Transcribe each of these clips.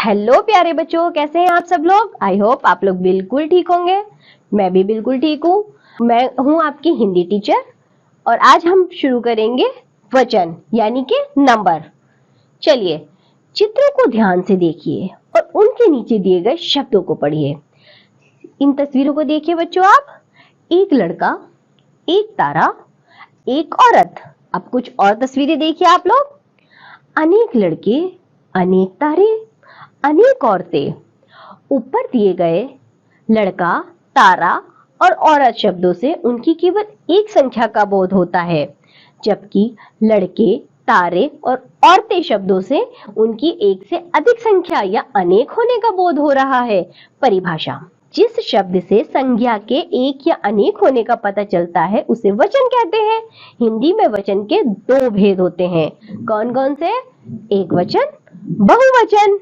Hello प्यारे बच्चों, कैसे हैं आप सब लोग। आई होप आप लोग बिल्कुल ठीक होंगे। मैं भी बिल्कुल ठीक हूँ। मैं हूँ आपकी हिंदी टीचर और आज हम शुरू करेंगे वचन यानी कि नंबर। चलिए चित्रों को ध्यान से देखिए और उनके नीचे दिए गए शब्दों को पढ़िए। इन तस्वीरों को देखिए बच्चों आप। एक लड़का, एक तारा, एक औरत। अब कुछ और तस्वीरें देखिए आप लोग। अनेक लड़के, अनेक तारे, अनेक औरतें। ऊपर दिए गए लड़का, तारा और औरत शब्दों से उनकी केवल एक संख्या का बोध होता है, जबकि लड़के, तारे और औरतें शब्दों से उनकी एक से अधिक संख्या या अनेक होने का बोध हो रहा है। परिभाषा: जिस शब्द से संज्ञा के एक या अनेक होने का पता चलता है उसे वचन कहते हैं। हिंदी में वचन के दो भेद होते हैं। कौन कौन से? एक वचन, बहुवचन।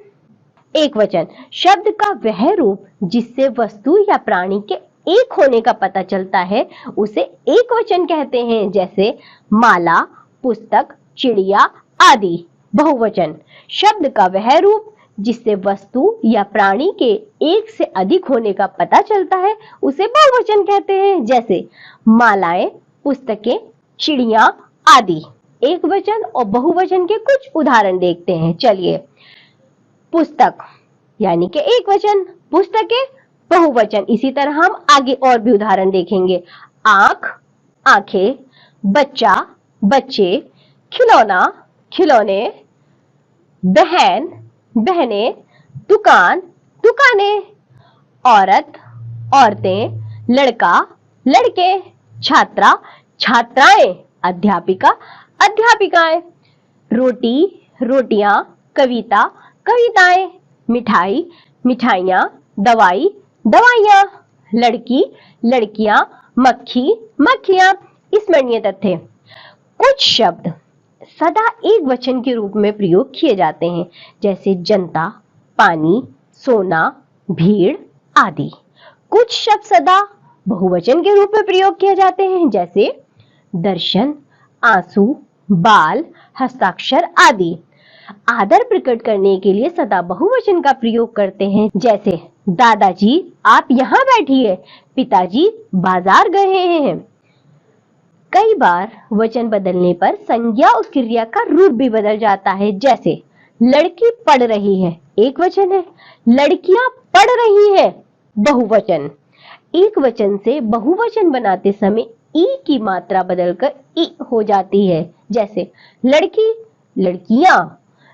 एक वचन शब्द का वह रूप जिससे वस्तु या प्राणी के एक होने का पता चलता है उसे एक वचन कहते हैं, जैसे माला, पुस्तक, चिड़िया आदि। बहुवचन शब्द का वह रूप जिससे वस्तु या प्राणी के एक से अधिक होने का पता चलता है उसे बहुवचन कहते हैं, जैसे मालाएं, पुस्तकें, चिड़िया आदि। एक वचन और बहुवचन के कुछ उदाहरण देखते हैं। चलिए, पुस्तक यानी कि एक वचन, पुस्तकें बहुवचन। इसी तरह हम आगे और भी उदाहरण देखेंगे। आंख, आंखें, बच्चा, बच्चे, खिलौना, खिलौने, बहन, बहनें, दुकान, दुकानें, औरत, औरतें, लड़का, लड़के, छात्रा, छात्राएं, अध्यापिका, अध्यापिकाएं, रोटी, रोटियां, कविता, कविताएं, मिठाई, मिठाइयां, दवाई, दवाइयां, लड़की, लड़कियां, मक्खी, मक्खियां। स्मरणीय तथ्य: कुछ शब्द सदा एक वचन के रूप में प्रयोग किए जाते हैं, जैसे जनता, पानी, सोना, भीड़ आदि। कुछ शब्द सदा बहुवचन के रूप में प्रयोग किए जाते हैं, जैसे दर्शन, आंसू, बाल, हस्ताक्षर आदि। आदर प्रकट करने के लिए सदा बहुवचन का प्रयोग करते हैं, जैसे दादाजी आप यहाँ बैठिए, पिताजी बाजार गए हैं। कई बार वचन बदलने पर संज्ञा और क्रिया का रूप भी बदल जाता है, जैसे लड़की पढ़ रही है, एक वचन है, लड़कियां पढ़ रही है, बहुवचन। एक वचन से बहुवचन बनाते समय ई की मात्रा बदलकर ई हो जाती है, जैसे लड़की, लड़कियां,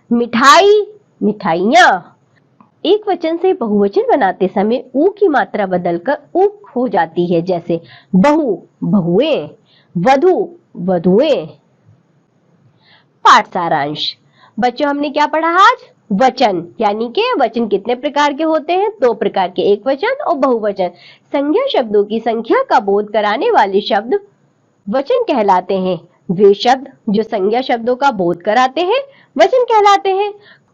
मिठाई, मिठाइयां। एक वचन से बहुवचन बनाते समय ऊ की मात्रा बदलकर उ हो जाती है, जैसे बहू, बहुएं, वधू, वधुएं। पाठ सारांश: बच्चों हमने क्या पढ़ा आज? वचन यानी कि वचन कितने प्रकार के होते हैं? दो प्रकार के, एक वचन और बहुवचन। संज्ञा शब्दों की संख्या का बोध कराने वाले शब्द वचन कहलाते हैं। वे शब्द जो संज्ञा शब्दों का बोध कराते हैं वचन कहलाते हैं।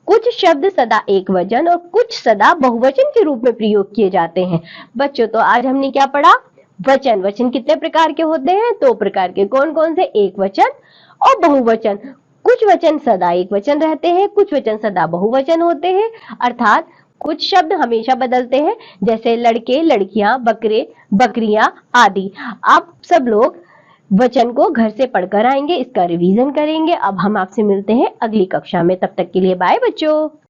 कुछ शब्द सदा एक वचन और कुछ सदा बहुवचन के रूप में प्रयोग किए जाते हैं। बच्चों तो आज हमने क्या पढ़ा? वचन। वचन कितने प्रकार के होते हैं? दो प्रकार के। कौन कौन से? एक वचन और बहुवचन। कुछ वचन सदा एक वचन रहते हैं, कुछ वचन सदा बहुवचन होते हैं, अर्थात कुछ शब्द हमेशा बदलते हैं, जैसे लड़के, लड़कियां, बकरे, बकरियां आदि। आप सब लोग वचन को घर से पढ़कर आएंगे, इसका रिवीजन करेंगे। अब हम आपसे मिलते हैं अगली कक्षा में। तब तक के लिए बाय बच्चों।